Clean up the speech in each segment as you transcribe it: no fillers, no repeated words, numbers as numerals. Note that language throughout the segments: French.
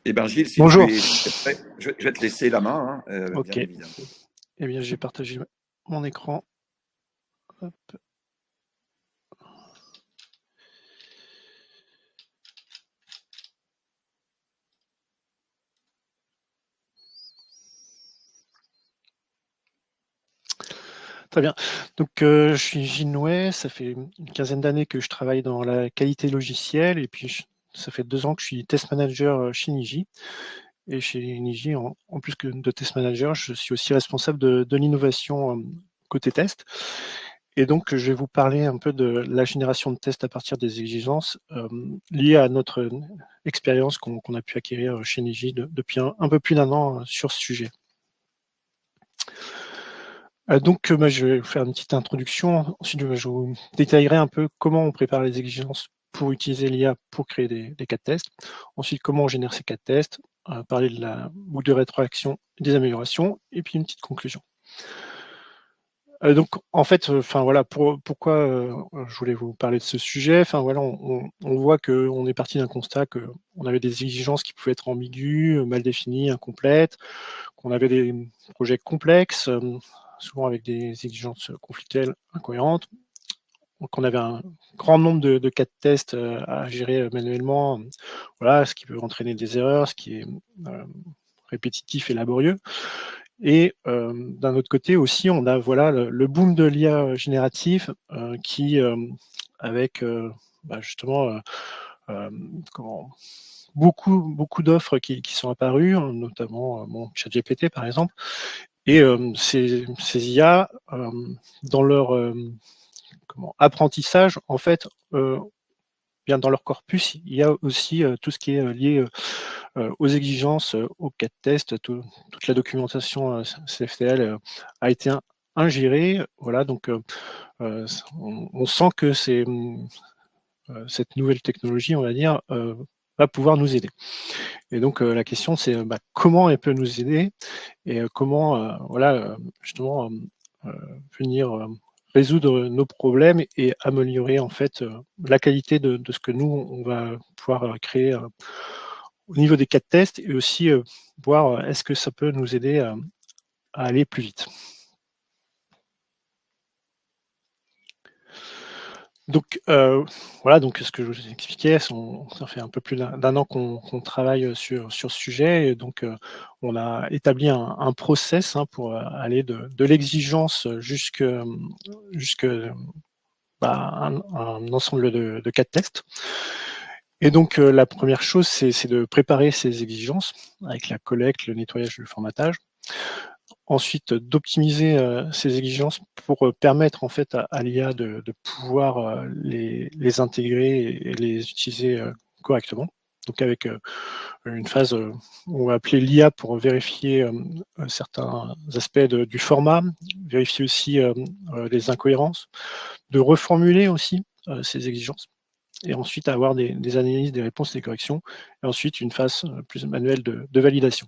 Eh bien, Gilles, si Bonjour. tu es prêt, je vais te laisser la main, hein, Ok. bien évidemment. Eh bien, j'ai partagé mon écran. Hop. Très bien. Donc, je suis Gilles Nouet. Ça fait une quinzaine d'années que je travaille dans la qualité logicielle. Et puis, ça fait 2 ans que je suis test manager chez Niji. Et chez Niji, en plus que de test manager, je suis aussi responsable de l'innovation côté test. Et donc, je vais vous parler un peu de la génération de tests à partir des exigences liées à notre expérience qu'on a pu acquérir chez Niji depuis un peu plus d'un an sur ce sujet. Donc, je vais vous faire une petite introduction. Ensuite, je vous détaillerai un peu comment on prépare les exigences pour utiliser l'IA pour créer des cas de test. Ensuite, comment on génère ces cas de test, parler de la boucle de rétroaction, des améliorations, et puis une petite conclusion. Donc, en fait, voilà, pourquoi je voulais vous parler de ce sujet. Enfin, voilà, on voit qu'on est parti d'un constat qu'on avait des exigences qui pouvaient être ambiguës, mal définies, incomplètes, qu'on avait des projets complexes, souvent avec des exigences conflictuelles incohérentes, qu'on avait un grand nombre de cas de tests à gérer manuellement, voilà, ce qui peut entraîner des erreurs, ce qui est répétitif et laborieux. Et d'un autre côté aussi, on a voilà le boom de l'IA génératif qui, avec justement comment, beaucoup d'offres qui sont apparues, notamment ChatGPT par exemple. Et ces IA, dans leur apprentissage, en fait, bien dans leur corpus, il y a aussi tout ce qui est lié aux exigences, aux cas de test, toute la documentation CFTL a été ingérée. Voilà, donc on sent que cette nouvelle technologie, on va dire, va pouvoir nous aider. Et donc la question, c'est comment elle peut nous aider et comment voilà, justement venir résoudre nos problèmes et améliorer en fait la qualité de ce que nous on va pouvoir créer au niveau des cas de test et aussi voir est-ce que ça peut nous aider à aller plus vite. Donc voilà, donc ce que je vous expliquais, ça fait un peu plus d'un an qu'on travaille sur ce sujet et donc on a établi un process pour aller de l'exigence jusque un ensemble de cas de test. Et donc la première chose, c'est de préparer ces exigences avec la collecte, le nettoyage, le formatage. Ensuite, d'optimiser ces exigences pour permettre en fait à l'IA de pouvoir les intégrer et les utiliser correctement. Donc avec une phase on va appeler l'IA pour vérifier certains aspects du format, vérifier aussi les incohérences, de reformuler aussi ces exigences et ensuite avoir des analyses, des réponses, des corrections, et ensuite une phase plus manuelle de validation.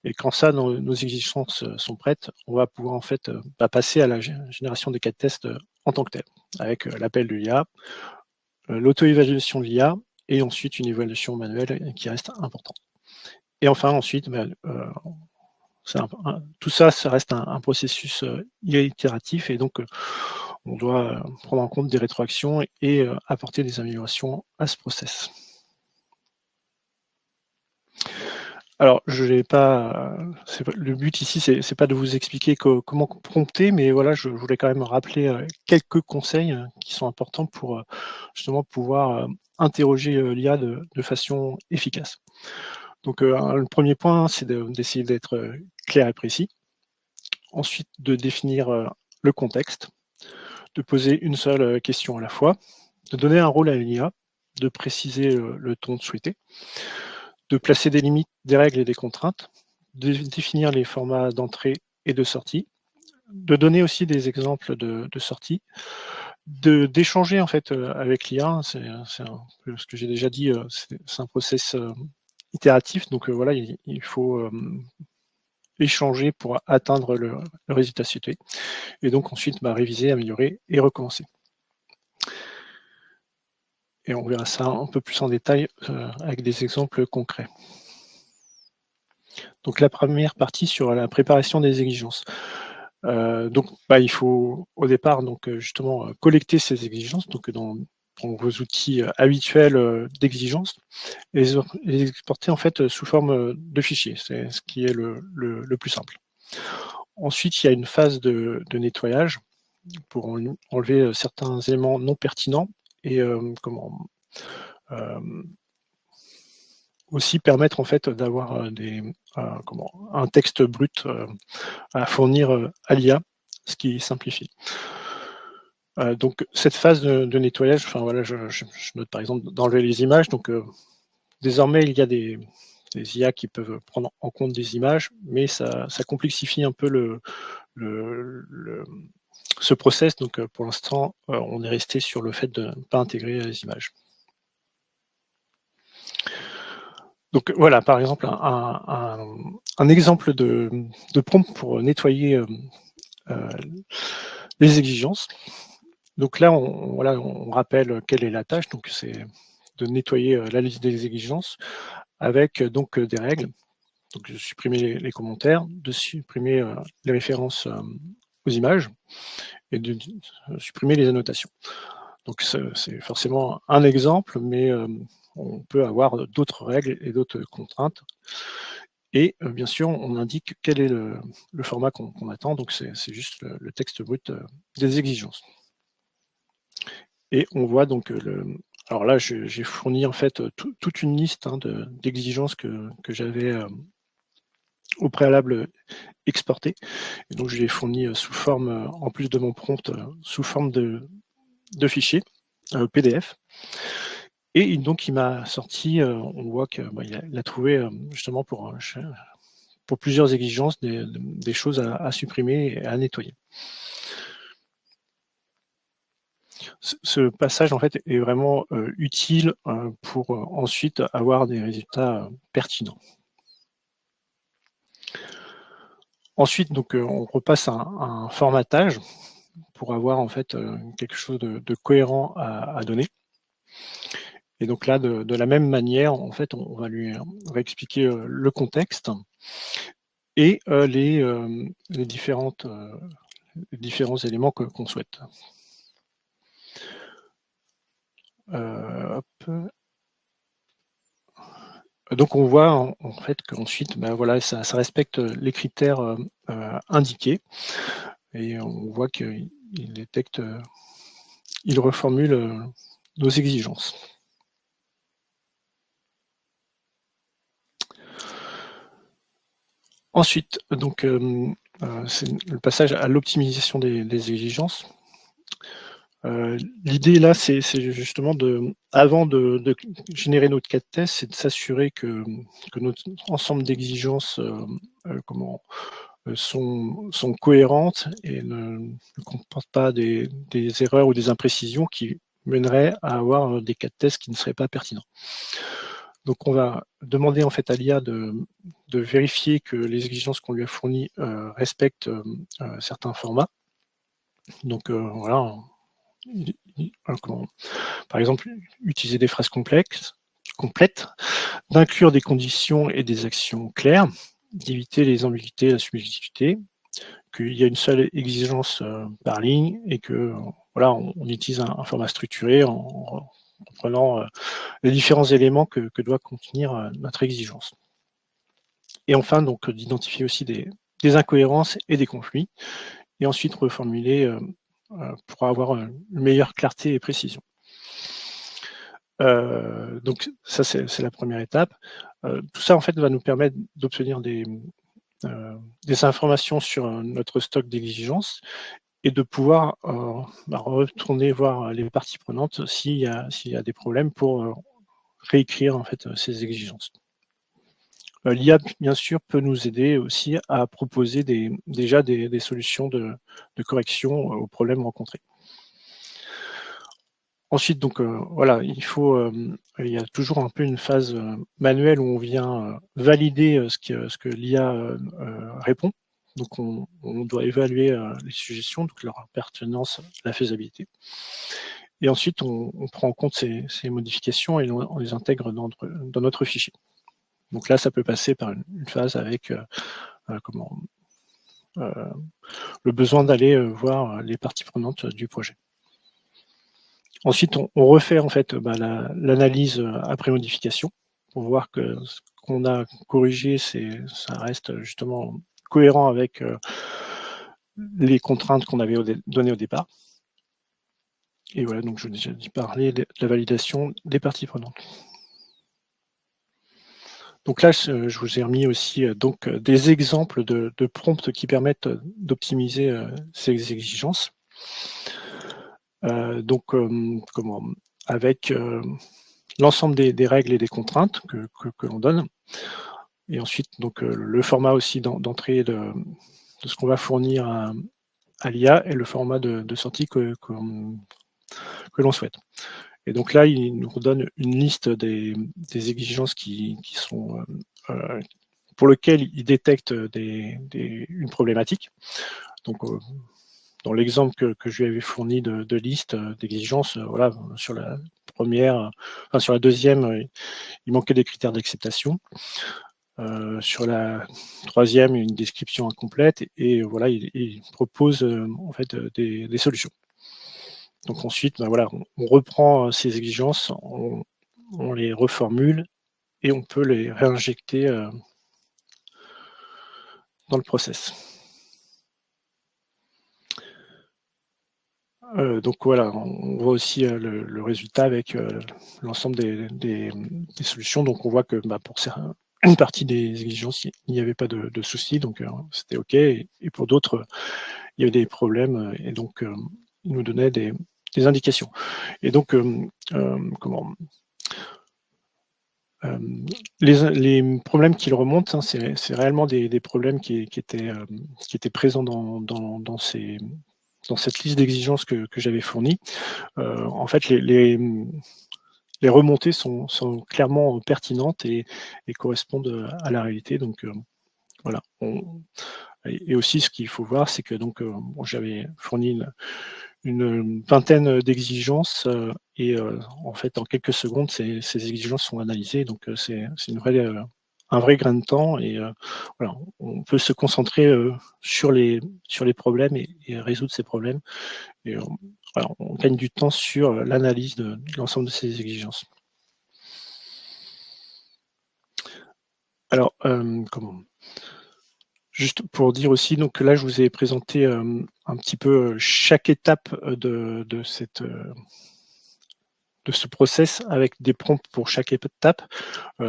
Et quand ça, nos exigences sont prêtes, on va pouvoir en fait passer à la génération des cas de tests en tant que tel, avec l'appel de l'IA, l'auto-évaluation de l'IA, et ensuite une évaluation manuelle qui reste importante. Et enfin, ensuite, tout ça, ça reste un processus itératif, et donc on doit prendre en compte des rétroactions et apporter des améliorations à ce process. Alors, je n'ai pas, le but ici, c'est pas de vous expliquer comment prompter, mais voilà, je voulais quand même rappeler quelques conseils qui sont importants pour justement pouvoir interroger l'IA de façon efficace. Donc, le premier point, c'est d'essayer d'être clair et précis. Ensuite, de définir le contexte, de poser une seule question à la fois, de donner un rôle à l'IA, de préciser le ton souhaité, de placer des limites, des règles et des contraintes, de définir les formats d'entrée et de sortie, de donner aussi des exemples de sortie, d'échanger en fait avec l'IA, c'est un peu ce que j'ai déjà dit, c'est un process itératif, donc voilà, il faut échanger pour atteindre le résultat souhaité, et donc ensuite réviser, améliorer et recommencer. Et on verra ça un peu plus en détail avec des exemples concrets. Donc la première partie sur la préparation des exigences. Donc il faut au départ justement collecter ces exigences donc dans vos outils habituels d'exigence et les exporter en fait sous forme de fichier. C'est ce qui est le plus simple. Ensuite, il y a une phase de nettoyage pour enlever certains éléments non pertinents et aussi permettre en fait d'avoir un texte brut à fournir à l'IA, ce qui simplifie. Donc cette phase de nettoyage, enfin voilà, je note par exemple d'enlever les images. Donc désormais il y a des IA qui peuvent prendre en compte des images, mais ça complexifie un peu ce process. Donc pour l'instant, on est resté sur le fait de ne pas intégrer les images. Donc voilà, par exemple, un exemple de prompt pour nettoyer les exigences. Donc là, on rappelle quelle est la tâche. Donc c'est de nettoyer la liste des exigences avec donc des règles. Donc de supprimer les commentaires, de supprimer les références aux images et de supprimer les annotations. Donc c'est forcément un exemple, mais on peut avoir d'autres règles et d'autres contraintes. Et bien sûr, on indique quel est le format qu'on attend. Donc c'est juste le texte brut des exigences. Et on voit donc alors là, j'ai fourni en fait toute une liste d'exigences que j'avais au préalable exportées. Et donc je l'ai fourni sous forme, en plus de mon prompt, sous forme de fichier PDF. Et donc il m'a sorti, on voit qu'il a trouvé justement pour plusieurs exigences des choses à supprimer et à nettoyer. Ce passage en fait est vraiment utile pour ensuite avoir des résultats pertinents. Ensuite, donc on repasse à un formatage pour avoir en fait quelque chose de cohérent à donner. Et donc là, de la même manière, en fait, on va lui expliquer le contexte et les différents éléments qu'on souhaite. Hop. Donc on voit en fait qu'ensuite, voilà, ça respecte les critères indiqués et on voit qu'il détecte, il reformule nos exigences. Ensuite, donc c'est le passage à l'optimisation des exigences. L'idée là, c'est justement avant de générer notre cas de test, c'est de s'assurer que notre ensemble d'exigences sont cohérentes et ne comportent pas des erreurs ou des imprécisions qui mèneraient à avoir des cas de test qui ne seraient pas pertinents. Donc on va demander en fait à l'IA de vérifier que les exigences qu'on lui a fournies respectent certains formats. Donc voilà, par exemple, utiliser des phrases complètes, d'inclure des conditions et des actions claires, d'éviter les ambiguïtés et la subjectivité, qu'il y a une seule exigence par ligne et que voilà, on utilise un format structuré en prenant les différents éléments que doit contenir notre exigence. Et enfin, donc d'identifier aussi des incohérences et des conflits, et ensuite reformuler pour avoir une meilleure clarté et précision. Donc ça, c'est la première étape. Tout ça, en fait, va nous permettre d'obtenir des informations sur notre stock d'exigences et de pouvoir retourner voir les parties prenantes s'il y a des problèmes pour réécrire en fait ces exigences. L'IA, bien sûr, peut nous aider aussi à proposer déjà des solutions de correction aux problèmes rencontrés. Ensuite, donc voilà, il y a toujours un peu une phase manuelle où on vient valider ce que l'IA répond. Donc on doit évaluer les suggestions, donc leur pertinence, la faisabilité. Et ensuite, on prend en compte ces modifications et on les intègre dans notre fichier. Donc là, ça peut passer par une phase avec le besoin d'aller voir les parties prenantes du projet. Ensuite, on refait en fait l'analyse après modification pour voir que ce qu'on a corrigé, ça reste justement cohérent avec les contraintes qu'on avait données au départ. Et voilà, donc je vous ai déjà parlé de la validation des parties prenantes. Donc là, je vous ai remis aussi donc des exemples de prompts qui permettent d'optimiser ces exigences. Donc, avec l'ensemble des règles et des contraintes que l'on donne. Et ensuite, donc, le format aussi d'entrée de ce qu'on va fournir à l'IA et le format de sortie que l'on souhaite. Et donc là, il nous redonne une liste des exigences qui sont pour lesquelles il détecte une problématique. Donc, dans l'exemple que je lui avais fourni de liste d'exigences, voilà, sur la première, enfin sur la deuxième, il manquait des critères d'acceptation. Sur la troisième, une description incomplète, et voilà, il propose en fait des solutions. Donc ensuite, voilà, on reprend ces exigences, on les reformule et on peut les réinjecter dans le process. Donc voilà, on voit aussi le résultat avec l'ensemble des solutions. Donc on voit que pour une partie des exigences, il n'y avait pas de souci, donc c'était OK. Et pour d'autres, il y avait des problèmes, et donc il nous donnait des indications. Et donc, les problèmes qu'il remonte, hein, c'est réellement des problèmes qui étaient présents dans cette liste d'exigences que j'avais fournie. En fait, les remontées sont clairement pertinentes et correspondent à la réalité. Donc voilà. Et aussi, ce qu'il faut voir, c'est que donc j'avais fourni une vingtaine d'exigences et en fait, en quelques secondes, ces exigences sont analysées. Donc c'est un vrai grain de temps, et voilà, on peut se concentrer sur les problèmes et résoudre ces problèmes. Et voilà, on gagne du temps sur l'analyse de l'ensemble de ces exigences. Alors, juste pour dire aussi, donc là, je vous ai présenté un petit peu chaque étape de ce process avec des prompts pour chaque étape,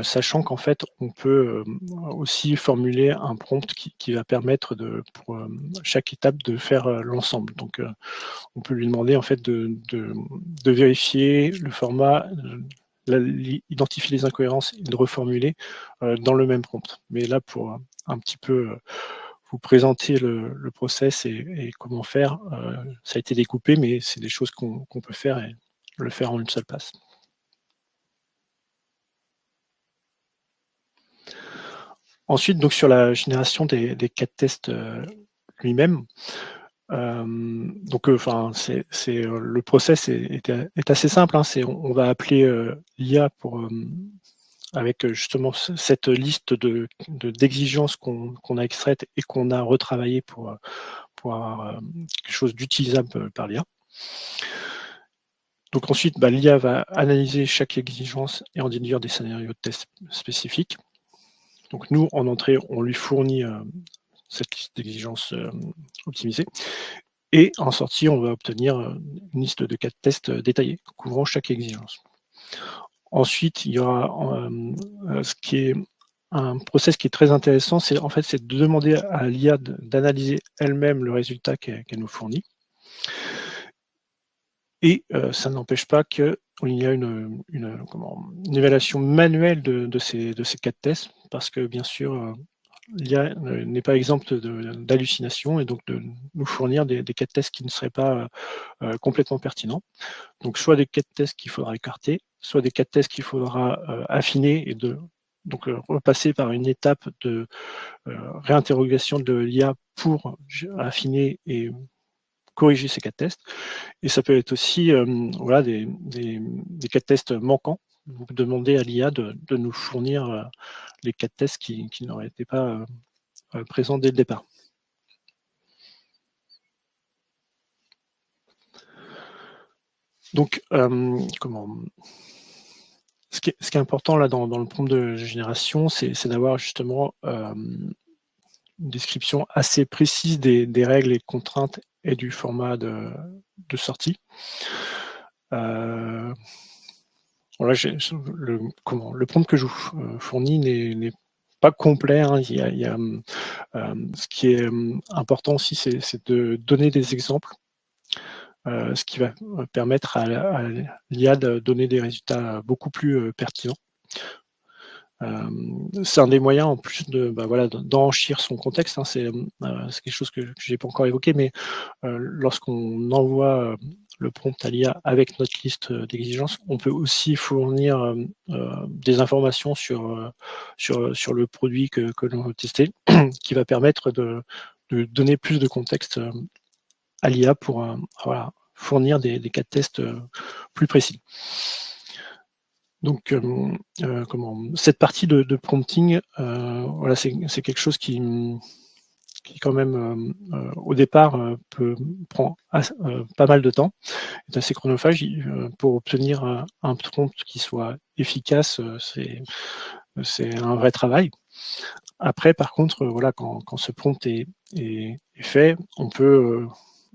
sachant qu'en fait, on peut aussi formuler un prompt qui va permettre pour chaque étape de faire l'ensemble. Donc, on peut lui demander en fait de vérifier le format, identifier les incohérences et de reformuler dans le même prompt. Mais là, pour un petit peu vous présenter le process et comment faire, ça a été découpé, mais c'est des choses qu'on peut faire et le faire en une seule passe. Ensuite, donc sur la génération des cas de test lui-même, donc le process est assez simple, hein. On va appeler l'IA avec justement cette liste d'exigences qu'on a extraites et qu'on a retravaillées pour avoir quelque chose d'utilisable par l'IA. Donc ensuite, l'IA va analyser chaque exigence et en déduire des scénarios de test spécifiques. Donc nous, en entrée, on lui fournit cette liste d'exigences optimisée. Et en sortie, on va obtenir une liste de cas de tests détaillés, couvrant chaque exigence. Ensuite, il y aura ce qui est un process qui est très intéressant, c'est de demander à l'IA d'analyser elle-même le résultat qu'elle nous fournit. Et ça n'empêche pas qu'il y a une évaluation manuelle de ces cas de test, parce que bien sûr, l'IA n'est pas exempte d'hallucinations et donc de nous fournir des cas de test qui ne seraient pas complètement pertinents. Donc soit des cas de test qu'il faudra écarter, soit des cas de test qu'il faudra affiner et donc repasser par une étape de réinterrogation de l'IA pour affiner et corriger ces cas de test. Et ça peut être aussi voilà, des cas de test manquants. Vous demandez à l'IA de nous fournir les cas de tests qui n'auraient été pas présents dès le départ. Donc, ce qui est important là dans le prompt de génération, c'est d'avoir justement une description assez précise des règles et contraintes et du format de sortie. Voilà, le prompt que je vous fournis n'est pas complet, hein. Il y a ce qui est important aussi, c'est de donner des exemples, ce qui va permettre à l'IA de donner des résultats beaucoup plus pertinents. C'est un des moyens en plus d'enrichir son contexte, hein. C'est quelque chose que j'ai pas encore évoqué, mais lorsqu'on envoie le prompt à l'IA avec notre liste d'exigences, on peut aussi fournir des informations sur le produit que l'on veut tester, qui va permettre de donner plus de contexte à l'IA pour fournir des cas de test plus précis. Donc, cette partie de prompting, c'est quelque chose qui quand même, au départ, prend pas mal de temps, est assez chronophage. Pour obtenir un prompt qui soit efficace, c'est un vrai travail. Après, par contre, quand ce prompt est fait, on peut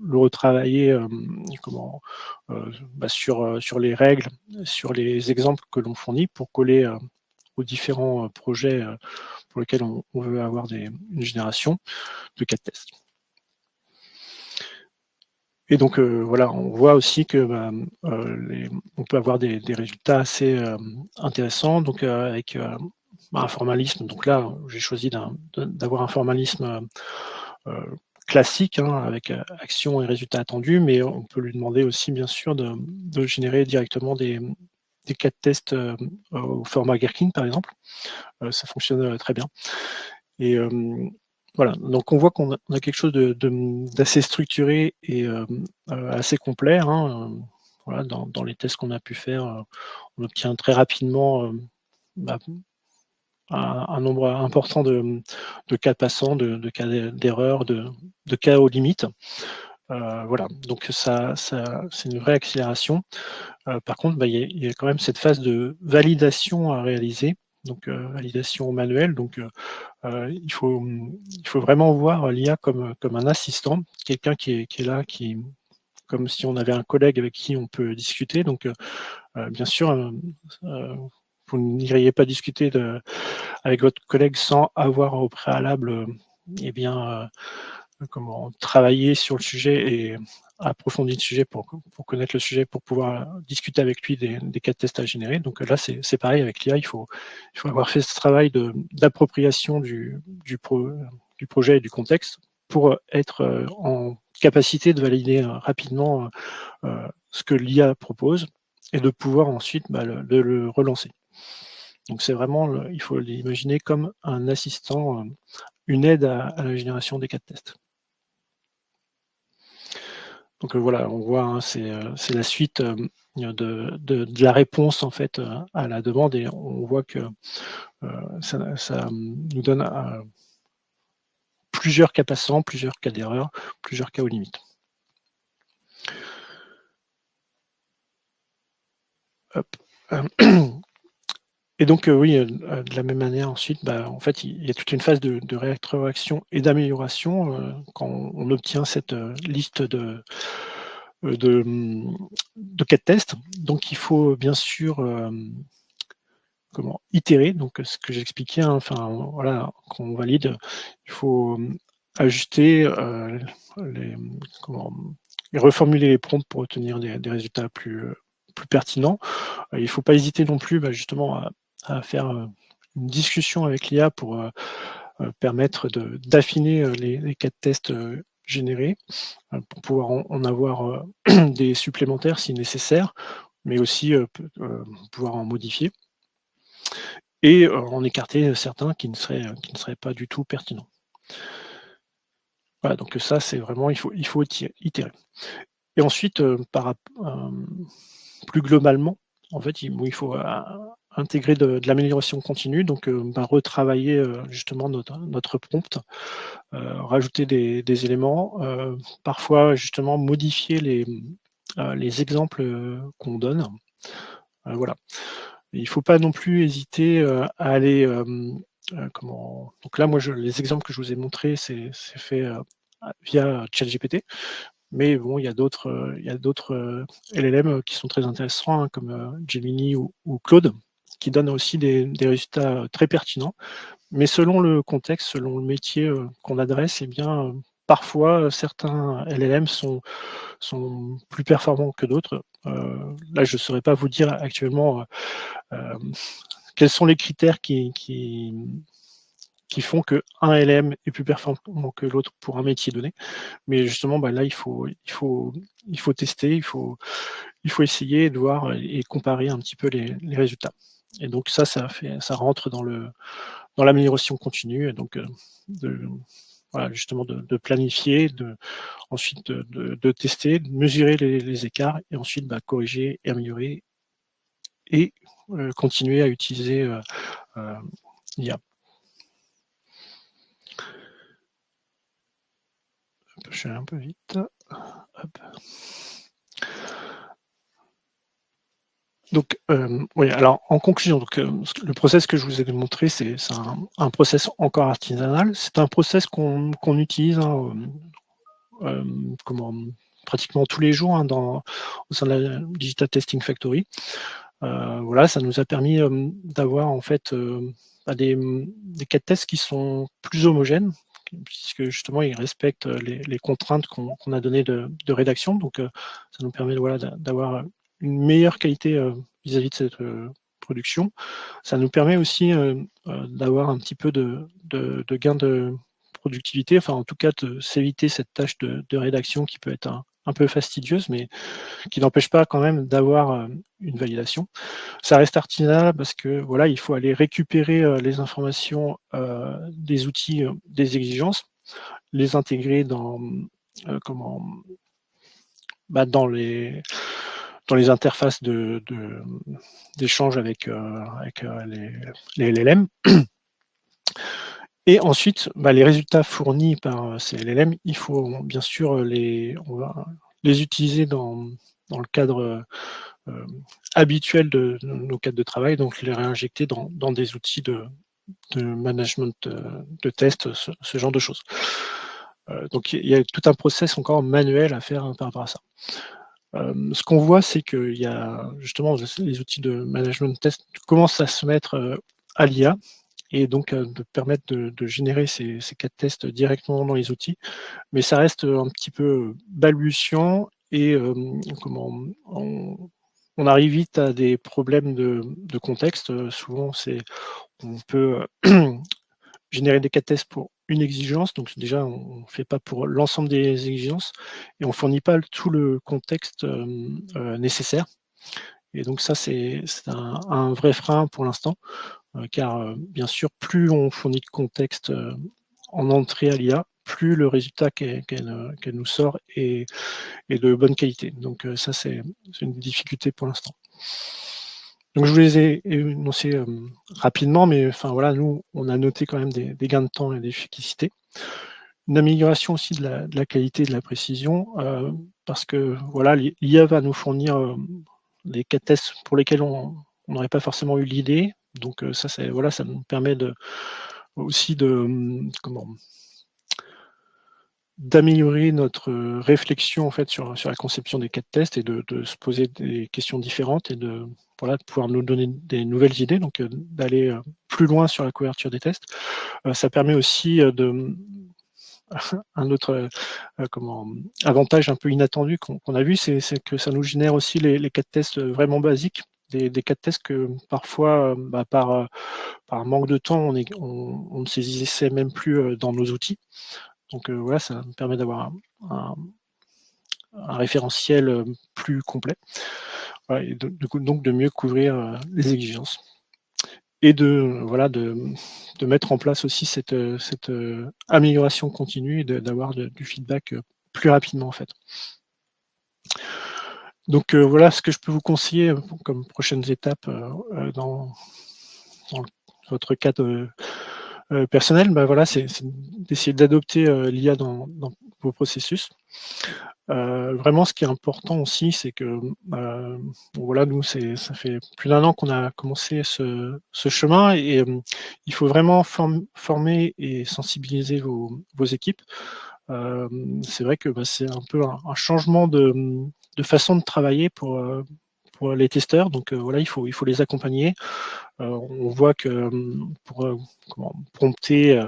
le retravailler sur les règles, sur les exemples que l'on fournit pour coller aux différents projets pour lesquels on veut avoir une génération de cas de test. Et donc on voit aussi que on peut avoir des résultats assez intéressants, donc avec un formalisme. Donc là, j'ai choisi d'avoir un formalisme classique, hein, avec action et résultats attendus, mais on peut lui demander aussi, bien sûr, de générer directement des cas de test au format Gherkin, par exemple. Ça fonctionne très bien. Et voilà, donc on voit qu'on a quelque chose d'assez structuré et assez complet, hein. Voilà, dans les tests qu'on a pu faire, on obtient très rapidement un nombre important de cas passants, de cas d'erreurs, de cas aux limites. Voilà, donc ça c'est une vraie accélération. Par contre, il y a quand même cette phase de validation à réaliser, donc validation manuelle. Donc il faut vraiment voir l'IA comme un assistant, quelqu'un qui est là, comme si on avait un collègue avec qui on peut discuter. Donc bien sûr, vous n'iriez pas discuter avec votre collègue sans avoir au préalable travailler sur le sujet et approfondir le sujet pour connaître le sujet, pour pouvoir discuter avec lui des cas de test à générer. Donc là, c'est pareil avec l'IA, il faut avoir fait ce travail d'appropriation du projet et du contexte pour être en capacité de valider rapidement ce que l'IA propose et de pouvoir ensuite de le relancer. Donc c'est vraiment, il faut l'imaginer comme un assistant, une aide à la génération des cas de test. Donc voilà, on voit, hein, c'est la suite de la réponse en fait à la demande, et on voit que ça nous donne plusieurs cas passants, plusieurs cas d'erreur, plusieurs cas aux limites. Hop. Et donc oui, de la même manière ensuite, en fait, il y a toute une phase de rétroaction et d'amélioration quand on obtient cette liste de cas de test. Donc il faut bien sûr itérer, donc ce que j'expliquais, hein, enfin voilà, quand on valide, il faut ajuster et reformuler les prompts pour obtenir des résultats plus pertinents. Il ne faut pas hésiter non plus justement à faire une discussion avec l'IA pour permettre d'affiner les cas de test générés, pour pouvoir en avoir des supplémentaires si nécessaire, mais aussi pouvoir en modifier et en écarter certains qui ne seraient pas du tout pertinents. Voilà, donc ça, c'est vraiment, il faut itérer. Et ensuite, plus globalement, en fait, il faut intégrer de l'amélioration continue, donc retravailler justement notre prompt, rajouter des éléments, parfois justement modifier les exemples qu'on donne. Voilà. Il ne faut pas non plus hésiter à aller donc là, moi, les exemples que je vous ai montrés, c'est fait via ChatGPT. Mais bon, il y a d'autres LLM qui sont très intéressants, hein, comme Gemini ou Claude, qui donnent aussi des résultats très pertinents. Mais selon le contexte, selon le métier qu'on adresse, eh bien, parfois, certains LLM sont plus performants que d'autres. Là, je ne saurais pas vous dire actuellement quels sont les critères qui font qu'un LLM est plus performant que l'autre pour un métier donné. Mais justement, là, il faut tester, il faut essayer de voir et comparer un petit peu les résultats. Et donc ça rentre dans l'amélioration continue, et donc voilà, justement de planifier, ensuite de tester, de mesurer les écarts, et ensuite corriger et améliorer, et continuer à utiliser l'IA. Je vais un peu vite. Hop. Donc, oui, alors en conclusion, donc, le process que je vous ai montré, c'est un process encore artisanal. C'est un process qu'on utilise pratiquement tous les jours au sein de la Digital Testing Factory. Voilà, ça nous a permis d'avoir en fait des cas de tests qui sont plus homogènes, puisque justement ils respectent les contraintes qu'on a données de rédaction. Donc ça nous permet d'avoir une meilleure qualité vis-à-vis de cette production. Ça nous permet aussi d'avoir un petit peu de gain de productivité, enfin en tout cas de s'éviter cette tâche de rédaction qui peut être un peu fastidieuse, mais qui n'empêche pas quand même d'avoir une validation. Ça reste artisanal parce que voilà, il faut aller récupérer les informations des outils, des exigences, les intégrer dans dans les interfaces d'échange avec les LLM. Et ensuite, les résultats fournis par ces LLM, il faut bien sûr on va les utiliser dans le cadre habituel de nos cadres de travail, donc les réinjecter dans des outils de management de test, ce genre de choses. Donc il y a tout un process encore manuel à faire par rapport à ça. Ce qu'on voit, c'est qu'il y a justement les outils de management de test commencent à se mettre à l'IA, et donc de permettre de générer ces cas de test directement dans les outils. Mais ça reste un petit peu balbutiant, et on arrive vite à des problèmes de contexte. Souvent, on peut générer des cas de tests pour une exigence, donc déjà on ne fait pas pour l'ensemble des exigences, et on ne fournit pas tout le contexte nécessaire. Et donc ça, c'est un vrai frein pour l'instant, car bien sûr, plus on fournit de contexte en entrée à l'IA, plus le résultat qu'elle nous sort est de bonne qualité. Donc ça, c'est une difficulté pour l'instant. Donc je vous les ai énoncés rapidement, mais enfin voilà, nous, on a noté quand même des gains de temps et d'efficacité. Une amélioration aussi de la qualité et de la précision, parce que voilà, l'IA va nous fournir des cas de tests pour lesquels on n'aurait pas forcément eu l'idée. Donc ça nous permet aussi d'améliorer notre réflexion en fait sur la conception des cas de test, et de se poser des questions différentes, et de pouvoir nous donner des nouvelles idées, donc d'aller plus loin sur la couverture des tests. Ça permet aussi un autre avantage un peu inattendu qu'on a vu, c'est que ça nous génère aussi les cas de tests vraiment basiques, des cas de tests que parfois, par manque de temps, on ne saisissait même plus dans nos outils. Donc voilà, ça nous permet d'avoir un référentiel plus complet, voilà, et donc de mieux couvrir les exigences, et de mettre en place aussi cette amélioration continue, et d'avoir du feedback plus rapidement en fait. Donc voilà ce que je peux vous conseiller comme prochaines étapes dans votre cas personnel. Bah, voilà, c'est d'essayer d'adopter l'IA dans vos processus. Vraiment, ce qui est important aussi, c'est que bon, voilà, nous, ça fait plus d'1 an qu'on a commencé ce chemin et il faut vraiment former et sensibiliser vos équipes. C'est vrai que, bah, c'est un peu un changement de façon de travailler pour les testeurs. Donc voilà, il faut les accompagner. On voit que, pour, prompter,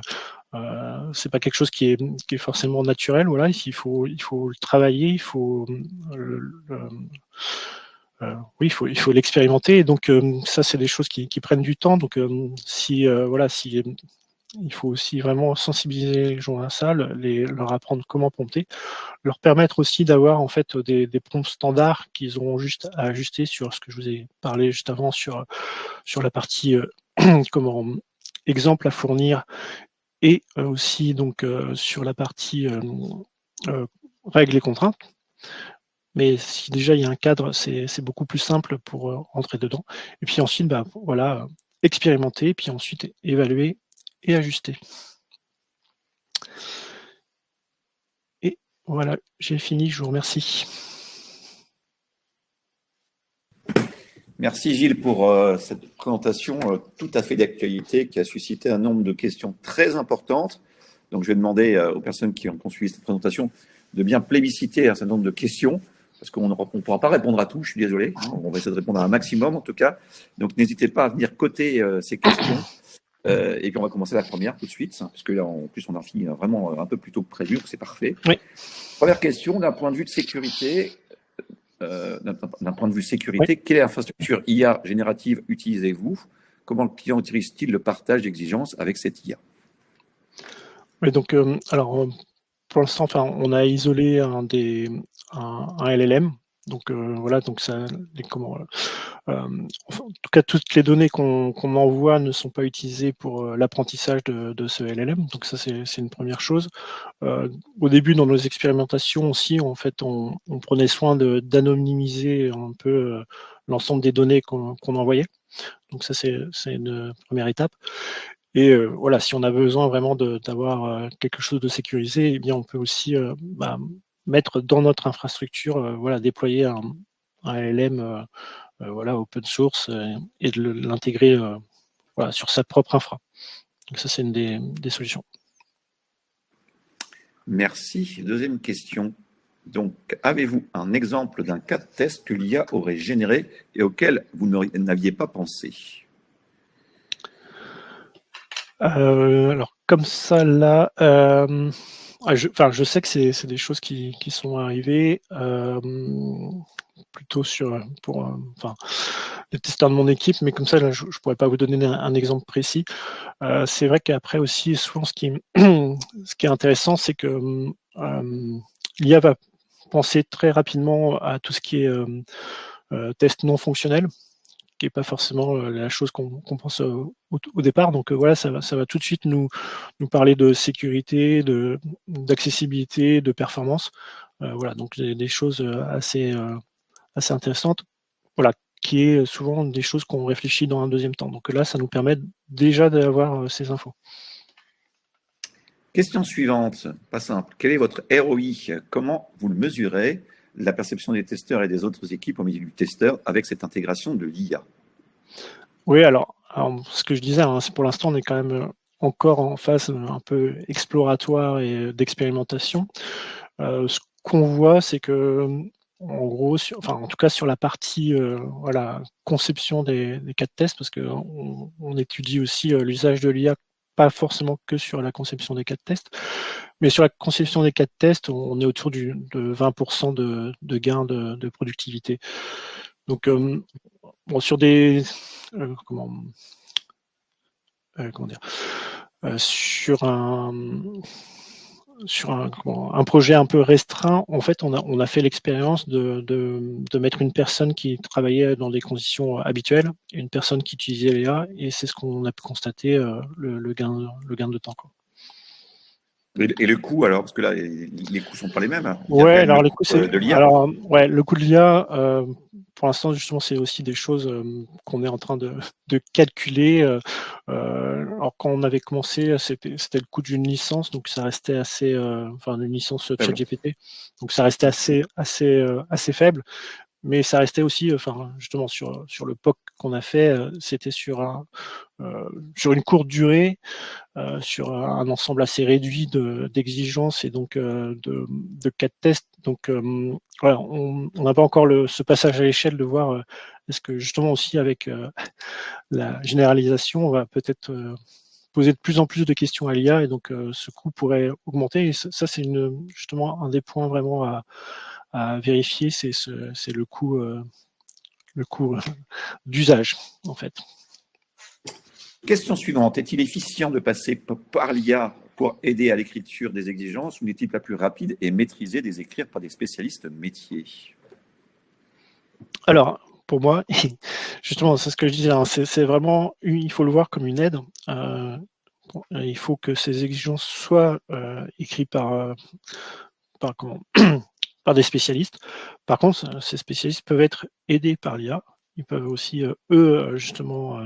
c'est pas quelque chose qui est forcément naturel, voilà. Il faut le travailler, il faut, le oui, il faut l'expérimenter et donc ça, c'est des choses qui prennent du temps. Donc si, voilà, si, il faut aussi vraiment sensibiliser les gens à ça, leur apprendre comment prompter, leur permettre aussi d'avoir en fait des prompts standards qu'ils auront juste à ajuster sur ce que je vous ai parlé juste avant sur la partie, comment exemple à fournir et aussi donc sur la partie, règles et contraintes. Mais si déjà il y a un cadre, c'est beaucoup plus simple pour, rentrer dedans et puis ensuite, bah, voilà, expérimenter, puis ensuite évaluer et ajuster. Et voilà, j'ai fini, je vous remercie. Merci Gilles pour cette présentation tout à fait d'actualité qui a suscité un nombre de questions très importantes. Donc je vais demander aux personnes qui ont suivi cette présentation de bien plébisciter un certain nombre de questions parce qu'on ne pourra pas répondre à tout, je suis désolé. On va essayer de répondre à un maximum en tout cas. Donc n'hésitez pas à venir coter ces questions. Et puis on va commencer la première tout de suite, parce que là en plus on a fini vraiment un peu plus tôt que prévu, donc c'est parfait. Oui. Première question, d'un point de vue de sécurité, d'un point de vue sécurité, Oui. quelle infrastructure IA générative utilisez-vous? Comment le client utilise-t-il le partage d'exigences avec cette IA? Oui, donc alors, pour l'instant, enfin, on a isolé un LLM. Donc voilà, donc ça les comment, enfin, en tout cas, toutes les données qu'on envoie ne sont pas utilisées pour, l'apprentissage de ce LLM. Donc ça, c'est une première chose. Au début, dans nos expérimentations aussi, en fait, on prenait soin d'anonymiser un peu, l'ensemble des données qu'on envoyait. Donc ça, c'est une première étape. Et voilà, si on a besoin vraiment d'avoir quelque chose de sécurisé, eh bien, on peut aussi bah, mettre dans notre infrastructure, voilà, déployer un LLM voilà, open source et de l'intégrer voilà, sur sa propre infra. Donc ça, c'est une des solutions. Merci. Deuxième question. Donc, avez-vous un exemple d'un cas de test que l'IA aurait généré et auquel vous n'aviez pas pensé? Alors comme ça là, je sais que c'est des choses qui sont arrivées, plutôt enfin, les testeurs de mon équipe, mais comme ça là, je pourrais pas vous donner un exemple précis. C'est vrai qu'après aussi, souvent ce qui est intéressant, c'est que, l'IA va penser très rapidement à tout ce qui est, test non fonctionnel, qui est pas forcément, la chose qu'on pense, au départ. Donc, voilà, ça va tout de suite nous parler de sécurité, d'accessibilité, de performance. Voilà, donc des choses, assez intéressantes. Voilà, qui est souvent des choses qu'on réfléchit dans un deuxième temps. Donc là, ça nous permet déjà d'avoir, ces infos. Question suivante, pas simple. Quel est votre ROI? Comment vous le mesurez, la perception des testeurs et des autres équipes au milieu du testeur avec cette intégration de l'IA? Oui, alors ce que je disais, hein, c'est pour l'instant, on est quand même, encore en phase, un peu exploratoire et d'expérimentation. Ce qu'on voit, c'est que, en gros, enfin, en tout cas sur la partie, voilà, conception des cas de test, parce qu'on étudie aussi, l'usage de l'IA, pas forcément que sur la conception des cas de test. Mais sur la conception des cas de test, on est autour de 20 de gains de productivité. Donc, bon, sur des, comment comment dire? Sur un projet un peu restreint, en fait, on a fait l'expérience de mettre une personne qui travaillait dans des conditions habituelles et une personne qui utilisait l'IA et c'est ce qu'on a pu constater, le gain de temps, quoi. Et le coût, alors, parce que là, les coûts sont pas les mêmes, hein. Il y a quand Ouais, même le alors les coût coûts, c'est de l'IA. alors ouais, le coût de l'IA, pour l'instant justement, c'est aussi des choses qu'on est en train de calculer. Alors quand on avait commencé, c'était le coût d'une licence, donc ça restait assez, enfin une licence Faible. ChatGPT, donc ça restait assez faible. Mais ça restait aussi, enfin, justement, sur le POC qu'on a fait, c'était sur une courte durée, sur un ensemble assez réduit d'exigences et donc de cas de test. Donc, voilà, on n'a pas encore ce passage à l'échelle de voir est-ce que justement aussi avec la généralisation, on va peut-être poser de plus en plus de questions à l'IA et donc ce coût pourrait augmenter. Et ça c'est justement un des points vraiment à vérifier, c'est le coût d'usage, en fait. Question suivante. Est-il efficient de passer par l'IA pour aider à l'écriture des exigences ou n'est-il pas plus rapide et maîtrisé des écrire par des spécialistes métiers? Alors, pour moi, justement, c'est ce que je disais, hein, c'est vraiment, il faut le voir comme une aide. Il faut que ces exigences soient écrites par comment par des spécialistes. Par contre, ces spécialistes peuvent être aidés par l'IA. Ils peuvent aussi, eux, justement,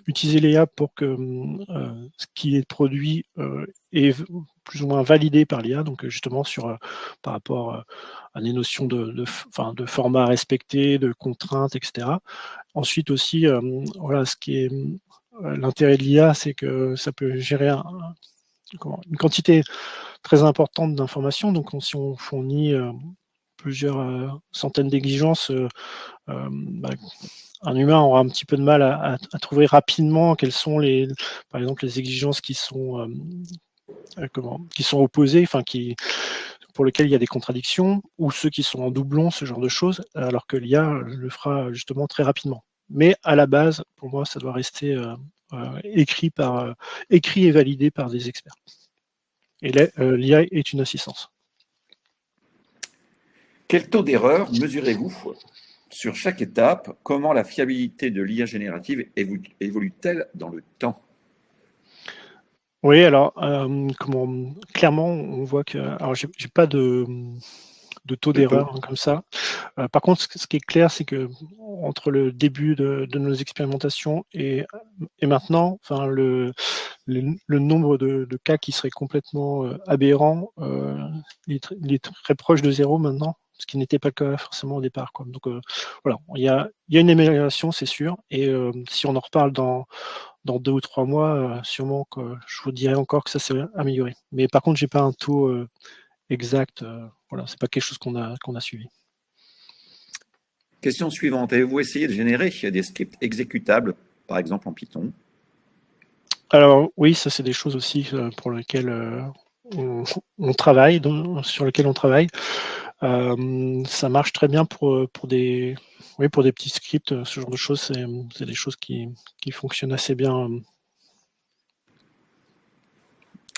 utiliser l'IA pour que ce qui est produit est plus ou moins validé par l'IA, donc justement par rapport à des notions de format respecté, de contraintes, etc. Ensuite aussi, voilà, ce qui est l'intérêt de l'IA, c'est que ça peut gérer une quantité très importante d'informations. Donc si on fournit plusieurs centaines d'exigences, bah, un humain aura un petit peu de mal à trouver rapidement quelles sont par exemple, les exigences qui sont opposées, enfin pour lesquelles il y a des contradictions, ou ceux qui sont en doublon, ce genre de choses, alors que l'IA le fera justement très rapidement. Mais à la base, pour moi, ça doit rester écrit et validé par des experts. Et l'IA est une assistance. Quel taux d'erreur mesurez-vous sur chaque étape? Comment la fiabilité de l'IA générative évolue-t-elle dans le temps? Oui, alors, clairement, on voit que, alors j'ai pas de taux Le taux? d'erreur comme ça. Par contre, ce qui est clair, c'est que entre le début de nos expérimentations et maintenant, enfin le nombre de cas qui seraient complètement aberrants, il est très proche de zéro maintenant, ce qui n'était pas le cas forcément au départ, quoi. Donc voilà, il y a une amélioration, c'est sûr. Et si on en reparle dans 2 ou 3 mois, sûrement que je vous dirai encore que ça s'est amélioré. Mais par contre, j'ai pas un taux exact. Voilà, c'est pas quelque chose qu'on a suivi. Question suivante. Avez-vous essayé de générer des scripts exécutables, par exemple en Python? Alors oui, ça c'est des choses aussi pour lesquelles on travaille, sur lesquelles on travaille. Ça marche très bien pour des petits scripts, ce genre de choses. C'est des choses qui fonctionnent assez bien.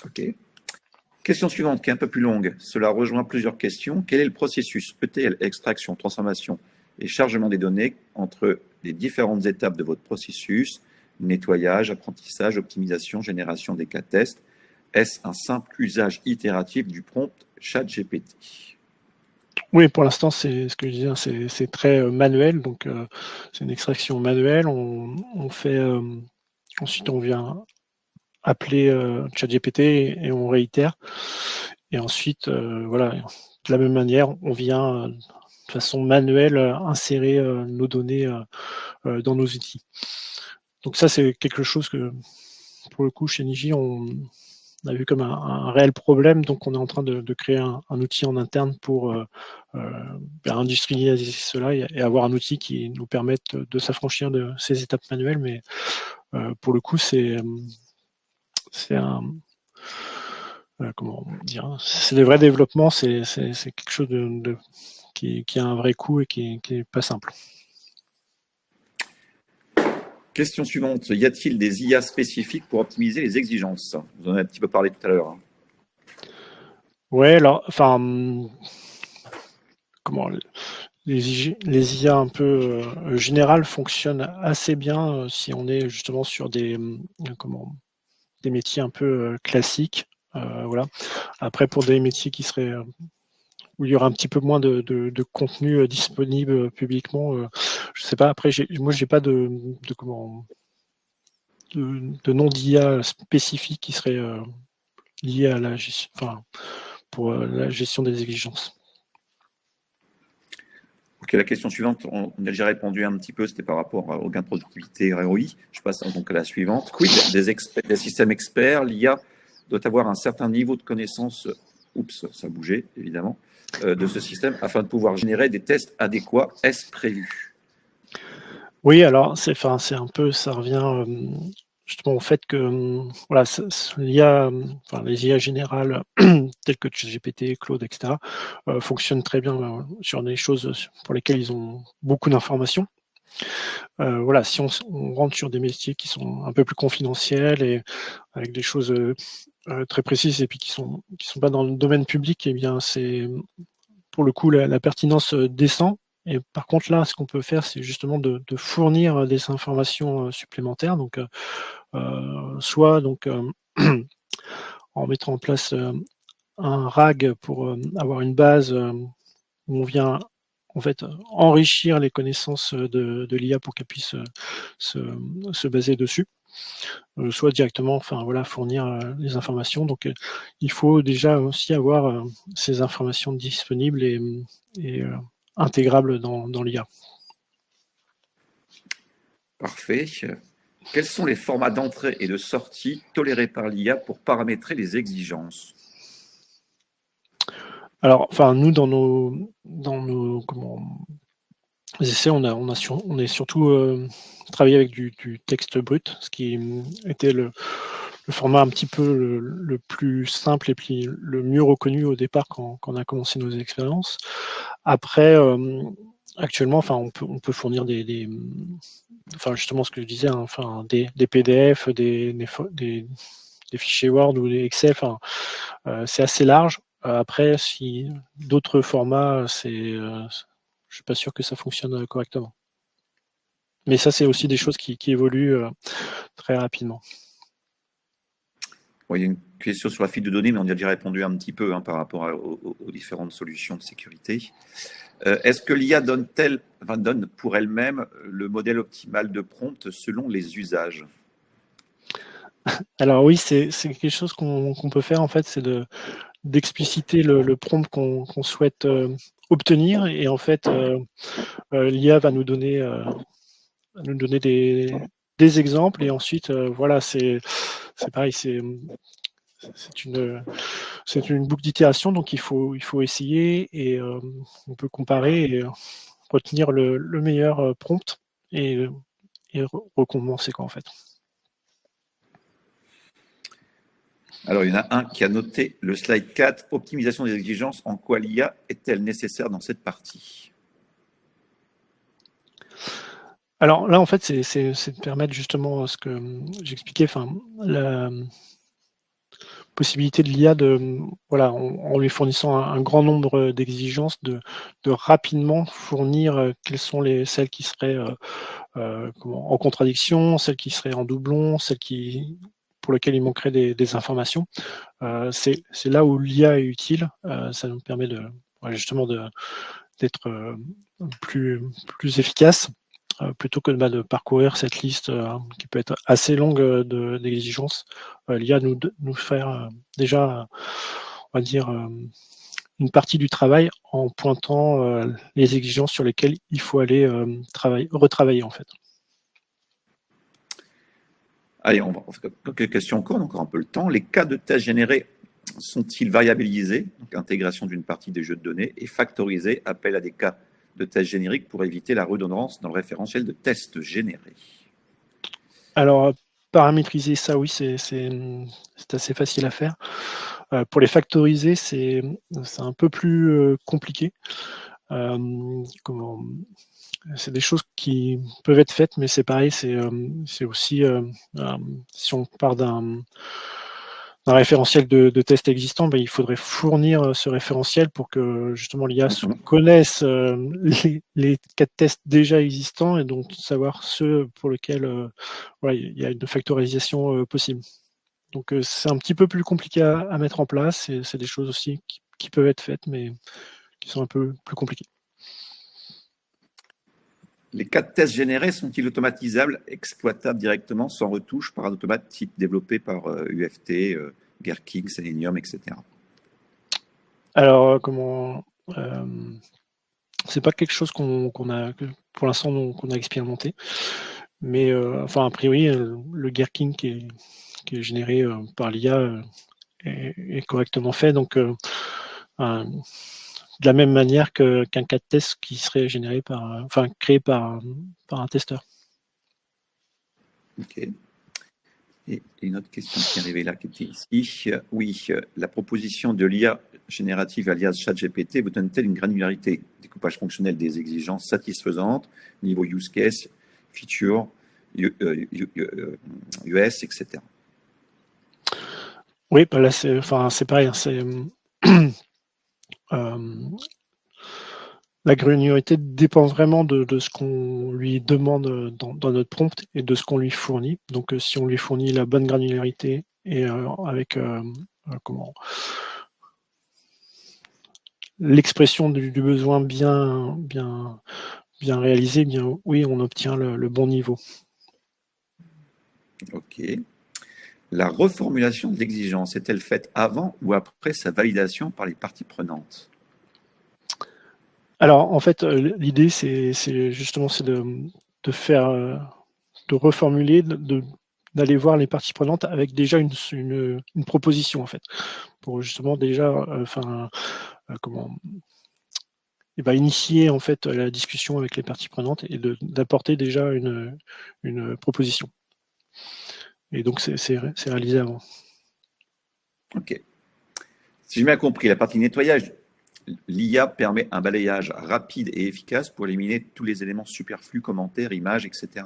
Ok. Question suivante, qui est un peu plus longue. Cela rejoint plusieurs questions. Quel est le processus ETL, extraction, transformation et chargement des données entre les différentes étapes de votre processus? Nettoyage, apprentissage, optimisation, génération des cas tests. Est-ce un simple usage itératif du prompt ChatGPT? Oui, pour l'instant, c'est ce que je disais, hein, c'est très manuel, donc c'est une extraction manuelle. On fait ensuite on vient appeler ChatGPT et on réitère. Et ensuite, voilà, de la même manière, on vient de façon manuelle insérer nos données dans nos outils. Donc ça, c'est quelque chose que, pour le coup, chez Niji, on a vu comme un réel problème. Donc on est en train de créer un outil en interne pour industrialiser cela et avoir un outil qui nous permette de s'affranchir de ces étapes manuelles. Mais pour le coup, c'est un comment dire, c'est des vrais développements, c'est quelque chose qui a un vrai coût et qui est pas simple. Question suivante. Y a-t-il des IA spécifiques pour optimiser les exigences? Vous en avez un petit peu parlé tout à l'heure, hein. Ouais, alors, enfin, comment les IA un peu générales fonctionnent assez bien si on est justement sur des métiers un peu classiques. Voilà. Après, pour des métiers qui seraient où il y aura un petit peu moins de contenu disponible publiquement, je sais pas. Après, moi, j'ai pas de nom d'IA spécifique qui serait lié à la gestion, enfin, pour la gestion des exigences. Ok, la question suivante, on a déjà répondu un petit peu, c'était par rapport au gain de productivité ROI. Je passe donc à la suivante. Quid des systèmes experts? L'IA doit avoir un certain niveau de connaissance, oups, ça a bougé, évidemment, de ce système afin de pouvoir générer des tests adéquats. Est-ce prévu? Oui, alors c'est un peu, ça revient justement au fait que voilà, l'IA, enfin les IA générales telles que ChatGPT, Claude, etc., fonctionnent très bien sur des choses pour lesquelles ils ont beaucoup d'informations. Voilà, si on rentre sur des métiers qui sont un peu plus confidentiels et avec des choses très précises et puis qui sont pas dans le domaine public, eh bien c'est pour le coup la pertinence descend. Et par contre là, ce qu'on peut faire, c'est justement de fournir des informations supplémentaires. Donc soit donc en mettant en place un RAG pour avoir une base où on vient en fait enrichir les connaissances de l'IA pour qu'elle puisse se baser dessus, soit directement, enfin voilà, fournir les informations. Donc il faut déjà aussi avoir ces informations disponibles et intégrables dans l'IA. Parfait. Quels sont les formats d'entrée et de sortie tolérés par l'IA pour paramétrer les exigences? Alors, enfin, nous, dans nos essais, on est surtout travaillé avec du texte brut, ce qui était le format un petit peu le plus simple et puis le mieux reconnu au départ quand on a commencé nos expériences. Après, actuellement, enfin, on peut fournir enfin, justement, ce que je disais, hein, enfin, des PDF, des fichiers Word ou des Excel, enfin, c'est assez large. Après, si d'autres formats, je suis pas sûr que ça fonctionne correctement. Mais ça, c'est aussi des choses qui évoluent très rapidement. Bon, il y a une question sur la fuite de données, mais on y a déjà répondu un petit peu par rapport aux différentes solutions de sécurité. Est-ce que l'IA donne pour elle-même le modèle optimal de prompt selon les usages? Alors oui, c'est quelque chose qu'on peut faire en fait, c'est d'expliciter le prompt qu'on souhaite obtenir, et en fait l'IA va nous donner des exemples, et ensuite voilà, c'est pareil, c'est une boucle d'itération, donc il faut essayer, et on peut comparer et retenir le meilleur prompt et recommencer quoi en fait. Alors, il y en a un qui a noté le slide 4, optimisation des exigences. En quoi l'IA est-elle nécessaire dans cette partie? Alors là, en fait, c'est de permettre justement ce que j'expliquais, enfin, la possibilité de l'IA de, voilà, en lui fournissant un grand nombre d'exigences, de rapidement fournir quelles sont celles qui seraient en contradiction, celles qui seraient en doublon, pour lesquelles il manquerait des informations. C'est là où l'IA est utile. Ça nous permet justement d'être plus efficace, plutôt que de parcourir cette liste qui peut être assez longue d'exigences. L'IA nous faire déjà, on va dire, une partie du travail en pointant les exigences sur lesquelles il faut aller retravailler en fait. Allez, on va faire quelques questions encore, encore un peu le temps. Les cas de tests générés sont-ils variabilisés, donc intégration d'une partie des jeux de données, et factorisés, appel à des cas de tests génériques pour éviter la redondance dans le référentiel de tests générés? Alors, paramétriser ça, oui, c'est assez facile à faire. Pour les factoriser, c'est un peu plus compliqué. C'est des choses qui peuvent être faites, mais c'est pareil, c'est aussi, si on part d'un référentiel de test existant, il faudrait fournir ce référentiel pour que justement l'IA connaisse les cas de tests déjà existants, et donc savoir ceux pour lesquels voilà, il y a une factorisation possible. Donc c'est un petit peu plus compliqué à mettre en place, et c'est des choses aussi qui peuvent être faites, mais qui sont un peu plus compliquées. Les cas de tests générés sont-ils automatisables, exploitables directement sans retouche par un automate type développé par UFT, Gherkin, Selenium, etc. Alors, c'est pas quelque chose qu'on a, pour l'instant, qu'on a expérimenté, mais enfin, a priori, le Gherkin qui est généré par l'IA est correctement fait, donc de la même manière qu'un cas de test qui serait généré créé par un testeur. Ok. Et une autre question qui est arrivée là, qui était ici. Oui, la proposition de l'IA générative alias ChatGPT vous donne-t-elle une granularité, découpage fonctionnel des exigences satisfaisantes, niveau use case, feature, US, etc. Oui, bah là, c'est pareil. La granularité dépend vraiment de ce qu'on lui demande dans notre prompt et de ce qu'on lui fournit. Donc, si on lui fournit la bonne granularité et avec l'expression du besoin bien réalisé, bien oui, on obtient le bon niveau. Ok. La reformulation de l'exigence est-elle faite avant ou après sa validation par les parties prenantes? Alors, en fait, l'idée, c'est justement de faire, de reformuler, d'aller voir les parties prenantes avec déjà une proposition, en fait, pour justement déjà, comment initier en fait la discussion avec les parties prenantes et d'apporter déjà une proposition. Et donc c'est réalisé avant. Ok. Si j'ai bien compris, la partie nettoyage, l'IA permet un balayage rapide et efficace pour éliminer tous les éléments superflus, commentaires, images, etc.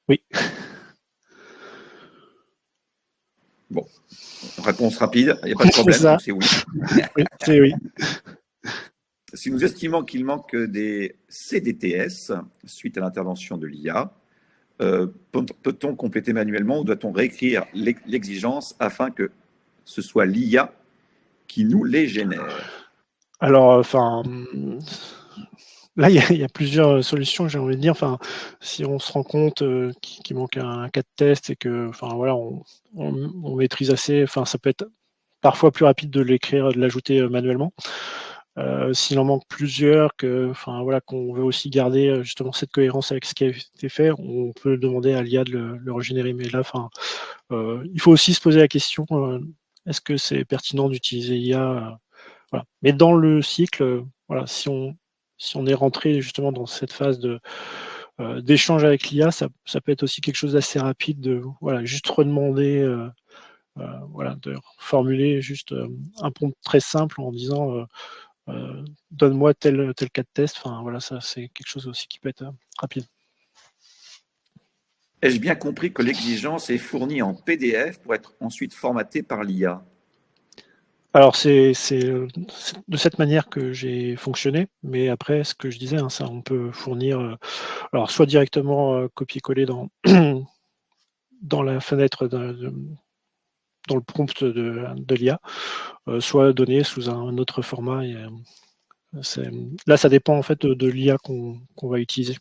Oui. Bon, réponse rapide, il n'y a pas de C'est problème, ça. donc c'est oui. Oui, c'est oui. Si nous estimons qu'il manque des CDTS suite à l'intervention de l'IA, peut-on compléter manuellement ou doit-on réécrire l'exigence afin que ce soit l'IA qui nous les génère? Alors, là, il y a plusieurs solutions, j'ai envie de dire. Enfin, si on se rend compte qu'il manque un cas de test et que, enfin voilà, on maîtrise assez. Enfin, ça peut être parfois plus rapide de l'écrire, de l'ajouter manuellement. S'il en manque plusieurs, enfin voilà, qu'on veut aussi garder justement cette cohérence avec ce qui a été fait, on peut demander à l'IA de le régénérer. Mais là, il faut aussi se poser la question est-ce que c'est pertinent d'utiliser l'IA voilà. Mais dans le cycle, voilà, si on est rentré justement dans cette phase d'échange avec l'IA, ça peut être aussi quelque chose d'assez rapide de voilà, juste redemander, voilà, de formuler juste un prompt très simple en disant donne-moi tel cas de test. Enfin voilà, ça c'est quelque chose aussi qui peut être rapide. Ai-je bien compris que l'exigence est fournie en PDF pour être ensuite formatée par l'IA? Alors c'est de cette manière que j'ai fonctionné, mais après ce que je disais, hein, ça on peut fournir, alors soit directement copier-coller dans la fenêtre dans le prompt de l'IA, soit donné sous un autre format. Et, là, ça dépend en fait de l'IA qu'on va utiliser.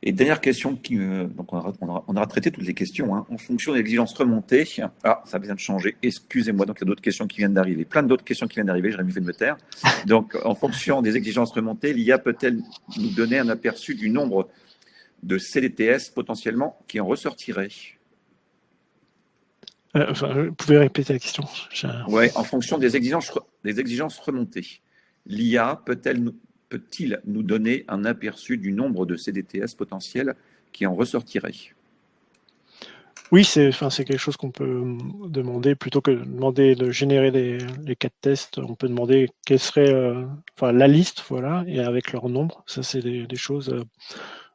Et dernière question, donc on aura traité toutes les questions, hein. En fonction de l'exigence remontée, ah, ça vient de changer, excusez-moi, donc il y a d'autres questions qui viennent d'arriver, plein d'autres questions qui viennent d'arriver, j'aurais mieux fait de me taire. Donc, en fonction des exigences remontées, l'IA peut-elle nous donner un aperçu du nombre de CDTS potentiellement qui en ressortiraient? Vous pouvez répéter la question? Oui, en fonction des exigences remontées, l'IA peut-il nous donner un aperçu du nombre de CDTS potentiels qui en ressortiraient? Oui, c'est quelque chose qu'on peut demander plutôt que de demander de générer les cas de test. On peut demander quelle serait la liste, voilà, et avec leur nombre. Ça, c'est des choses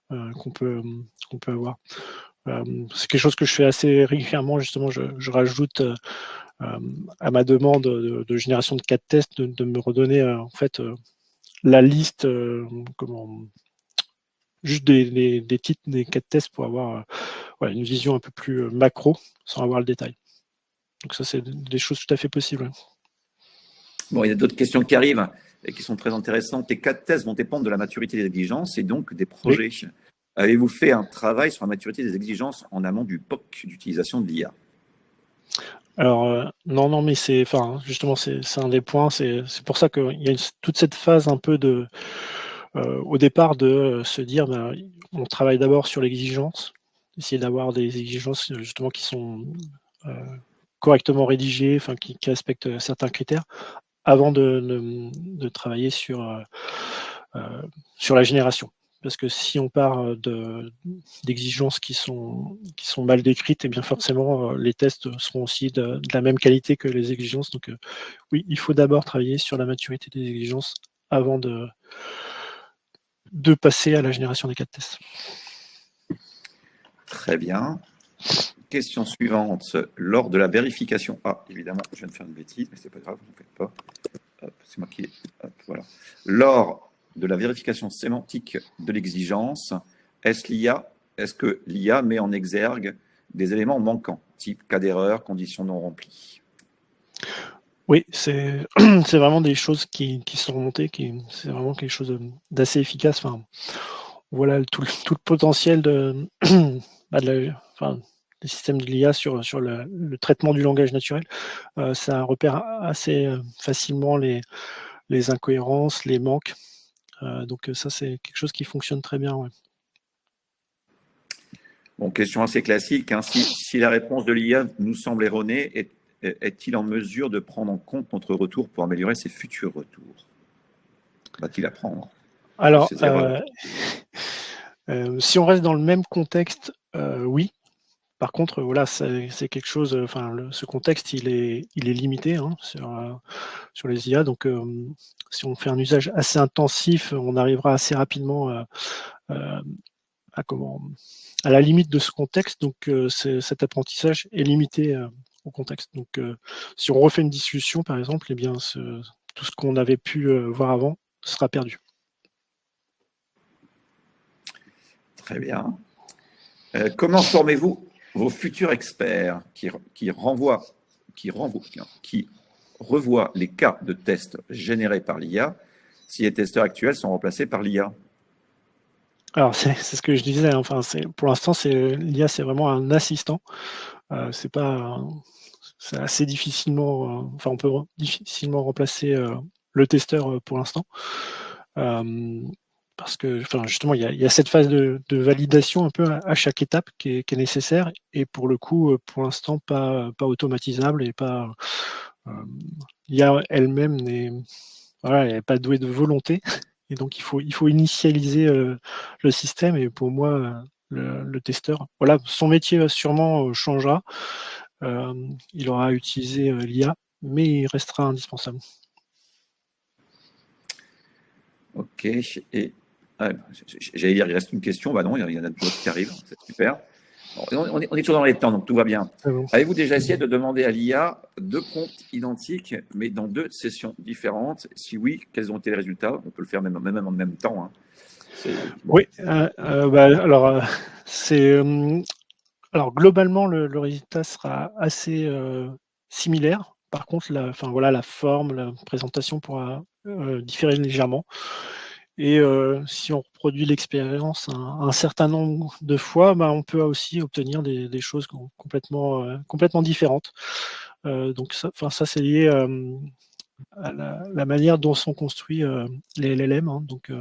qu'on peut avoir. C'est quelque chose que je fais assez régulièrement. Justement, je rajoute à ma demande de génération de cas de test de me redonner en fait la liste, juste des titres, des cas de test pour avoir une vision un peu plus macro sans avoir le détail. Donc ça, c'est des choses tout à fait possibles. Bon, il y a d'autres questions qui arrivent et qui sont très intéressantes. Les cas de test vont dépendre de la maturité des exigences et donc des projets. Oui. Avez-vous fait un travail sur la maturité des exigences en amont du POC d'utilisation de l'IA? Alors, non, mais justement, c'est un des points. C'est pour ça qu'il y a toute cette phase un peu au départ de se dire, on travaille d'abord sur l'exigence, essayer d'avoir des exigences justement qui sont correctement rédigées, qui respectent certains critères, avant de travailler sur la génération. Parce que si on part d'exigences qui sont mal décrites, et bien forcément les tests seront aussi de la même qualité que les exigences. Donc oui, il faut d'abord travailler sur la maturité des exigences avant de passer à la génération des cas de tests. Très bien. Question suivante. Lors de la vérification... Ah, évidemment, je viens de faire une bêtise, mais c'est pas grave, ne faites pas. C'est moi qui... voilà. Lors de la vérification sémantique de l'exigence, est-ce que l'IA met en exergue des éléments manquants, type cas d'erreur, conditions non remplies? Oui, c'est vraiment des choses qui sont remontées, c'est vraiment quelque chose d'assez efficace. Voilà tout le potentiel des systèmes de l'IA sur le traitement du langage naturel. Ça repère assez facilement les incohérences, les manques. Donc ça, c'est quelque chose qui fonctionne très bien. Ouais. Bon, question assez classique. Hein. Si la réponse de l'IA nous semble erronée, est-il en mesure de prendre en compte notre retour pour améliorer ses futurs retours? Va-t-il apprendre? Alors, si on reste dans le même contexte, oui. Par contre, voilà, c'est quelque chose. Ce contexte, il est limité sur les IA. Donc, si on fait un usage assez intensif, on arrivera assez rapidement à la limite de ce contexte. Donc, cet apprentissage est limité au contexte. Donc, si on refait une discussion, par exemple, eh bien, tout ce qu'on avait pu voir avant sera perdu. Très bien. Comment formez-vous vos futurs experts qui revoient les cas de tests générés par l'IA si les testeurs actuels sont remplacés par l'IA? Alors, c'est ce que je disais. Pour l'instant, l'IA, c'est vraiment un assistant. C'est assez difficilement. On peut difficilement remplacer le testeur pour l'instant. Parce que, justement, il y a cette phase de validation un peu à chaque étape qui est nécessaire, et pour le coup, pour l'instant, pas automatisable, et pas. L'IA elle-même elle n'est pas douée de volonté, et donc il faut initialiser le système. Et pour moi, le testeur, voilà, son métier sûrement changera. Il aura utilisé l'IA, mais il restera indispensable. Ok. Et j'allais dire, il reste une question. Bah non, il y en a d'autres qui arrivent. C'est super. On est toujours dans les temps, donc tout va bien. Bon. Avez-vous déjà essayé de demander à l'IA 2 comptes identiques, mais dans 2 sessions différentes? Si oui, quels ont été les résultats? On peut le faire même en même temps. Hein. Bon. Oui. Alors globalement, le résultat sera assez similaire. Par contre, la forme, la présentation pourra différer légèrement. Et si on reproduit l'expérience un certain nombre de fois, on peut aussi obtenir des choses complètement différentes. Donc ça, c'est lié à la manière dont sont construits les LLM. Hein. Donc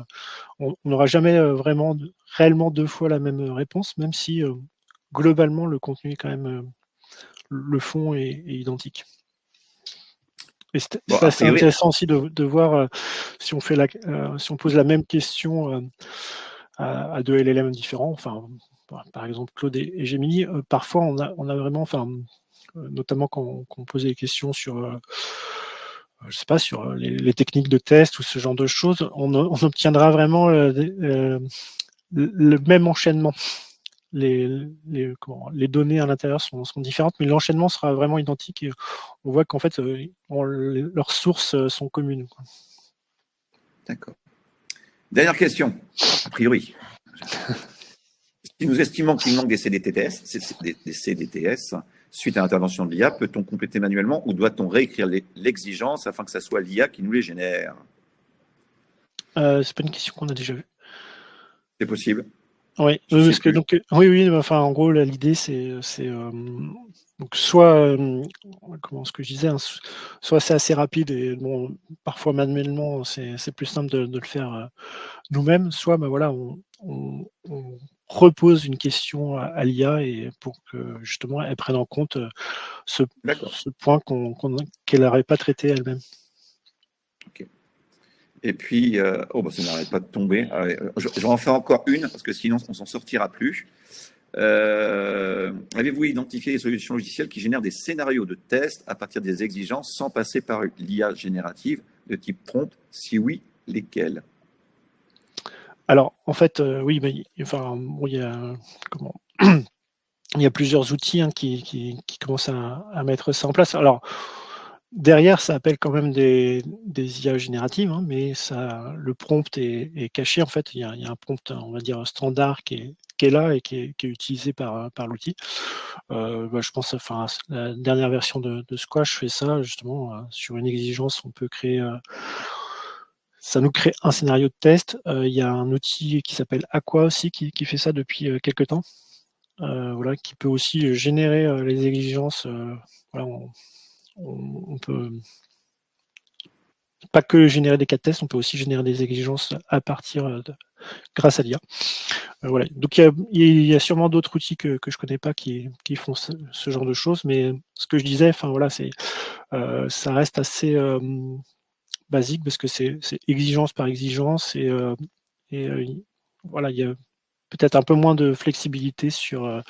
on n'aura jamais réellement 2 fois la même réponse, même si globalement le contenu est quand même, le fond est identique. Et c'est assez intéressant aussi de voir si on pose la même question à 2 LLM différents. Par exemple Claude et Gemini. Parfois on a vraiment, notamment quand on posait des questions sur je sais pas, sur les techniques de test ou ce genre de choses, on obtiendra vraiment le même enchaînement. Les données à l'intérieur sont différentes, mais l'enchaînement sera vraiment identique, et on voit qu'en fait, leurs sources sont communes. D'accord. Dernière question, a priori. Si nous estimons qu'il manque des CDTS, des CDTS, suite à l'intervention de l'IA, peut-on compléter manuellement ou doit-on réécrire l'exigence afin que ça soit l'IA qui nous les génère? C'est pas une question qu'on a déjà vue. C'est possible. Oui, Je sais parce que plus. donc oui, enfin en gros l'idée c'est donc soit comment ce que je disais, hein, soit c'est assez rapide et bon parfois manuellement c'est plus simple de le faire nous-mêmes, soit bah voilà on repose une question à l'IA et pour que justement elle prenne en compte ce, D'accord. ce point qu'elle n'aurait pas traité elle-même. Ok. Et puis, oh, bah, ça n'arrête pas de tomber. Allez, j'en en fais encore une parce que sinon on s'en sortira plus. Avez-vous identifié des solutions logicielles qui génèrent des scénarios de test à partir des exigences sans passer par l'IA générative de type prompt? Si oui, lesquelles? Alors en fait oui, bah, enfin bon, il y a comment il y a plusieurs outils hein, qui commencent à mettre ça en place. Alors, derrière, ça appelle quand même des IA génératives, hein, mais ça, le prompt est caché. En fait, il y a un prompt, on va dire, standard qui est là et qui est utilisé par l'outil. Bah, je pense, enfin, la dernière version de Squash fait ça, justement, sur une exigence, on peut créer. Ça nous crée un scénario de test. Il y a un outil qui s'appelle Aqua aussi qui fait ça depuis quelques temps. Voilà, qui peut aussi générer les exigences. Voilà, on peut pas que générer des cas de test, on peut aussi générer des exigences à partir grâce à l'IA. Voilà. Donc il y a sûrement d'autres outils que je connais pas qui font ce genre de choses, mais ce que je disais, enfin voilà, ça reste assez basique parce que c'est exigence par exigence et voilà, il y a peut-être un peu moins de flexibilité sur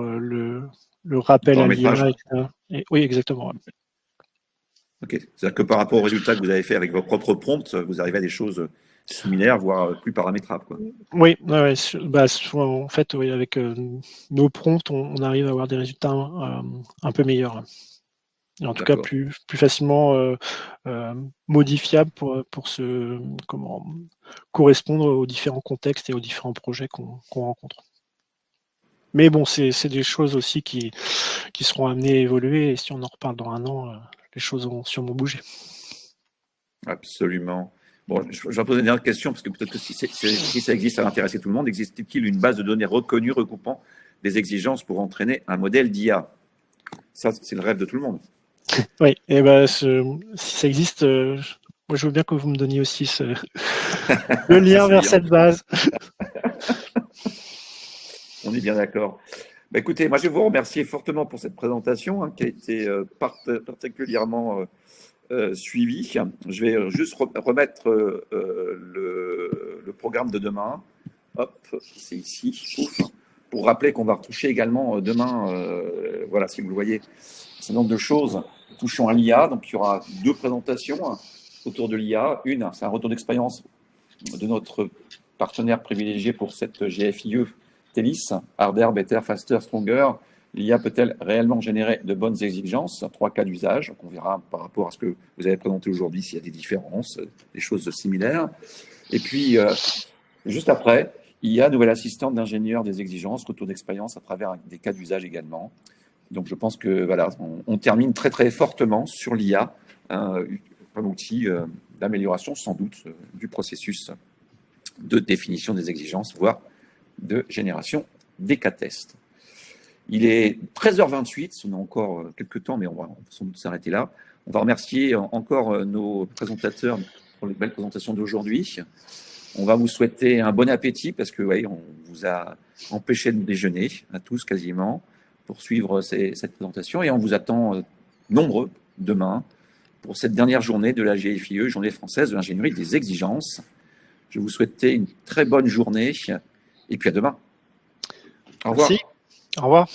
le Le rappel à paramétrage. l'IA, etc. Et, oui, exactement. Ouais. Ok. C'est-à-dire que par rapport aux résultats que vous avez fait avec vos propres prompts, vous arrivez à des choses similaires, voire plus paramétrables, quoi. Oui, ouais, ouais, bah, en fait, oui, avec nos prompts, on arrive à avoir des résultats un peu meilleurs. Et en tout cas, D'accord. plus facilement modifiables pour comment, correspondre aux différents contextes et aux différents projets qu'on rencontre. Mais bon, c'est des choses aussi qui seront amenées à évoluer et si on en reparle dans un an, les choses vont sûrement bouger. Absolument. Bon, je vais poser une dernière question, parce que peut-être que si ça existe, ça va intéresser tout le monde. Existe-t-il une base de données reconnue regroupant des exigences pour entraîner un modèle d'IA? Ça, c'est le rêve de tout le monde. Oui, et ben si ça existe, moi je veux bien que vous me donniez aussi le lien C'est vers bien. cette base. On est bien d'accord. Bah, écoutez, moi, je vais vous remercier fortement pour cette présentation hein, qui a été particulièrement suivie. Je vais juste remettre le programme de demain. Hop, c'est ici. Ouf. Pour rappeler qu'on va retoucher également demain, voilà, si vous le voyez, un certain nombre de choses touchant à l'IA. Donc, il y aura deux présentations autour de l'IA. Une, c'est un retour d'expérience de notre partenaire privilégié pour cette GFIE, TELIS, Harder, Better, Faster, Stronger. L'IA peut-elle réellement générer de bonnes exigences? Trois cas d'usage. On verra par rapport à ce que vous avez présenté aujourd'hui s'il y a des différences, des choses similaires. Et puis, juste après, IA, nouvelle assistante d'ingénieur des exigences, retour d'expérience à travers des cas d'usage également. Donc, je pense que voilà, on termine très très fortement sur l'IA, un outil d'amélioration sans doute du processus de définition des exigences, voire de génération des cas tests. Il est 13h28, on a encore quelques temps, mais on va sans doute s'arrêter là. On va remercier encore nos présentateurs pour les belles présentations d'aujourd'hui. On va vous souhaiter un bon appétit parce que ouais, on vous a empêché de déjeuner, à tous quasiment, pour suivre cette présentation. Et on vous attend nombreux demain pour cette dernière journée de la GFIE, Journée française de l'ingénierie des exigences. Je vous souhaite une très bonne journée et puis à demain. Au revoir. Merci. Au revoir.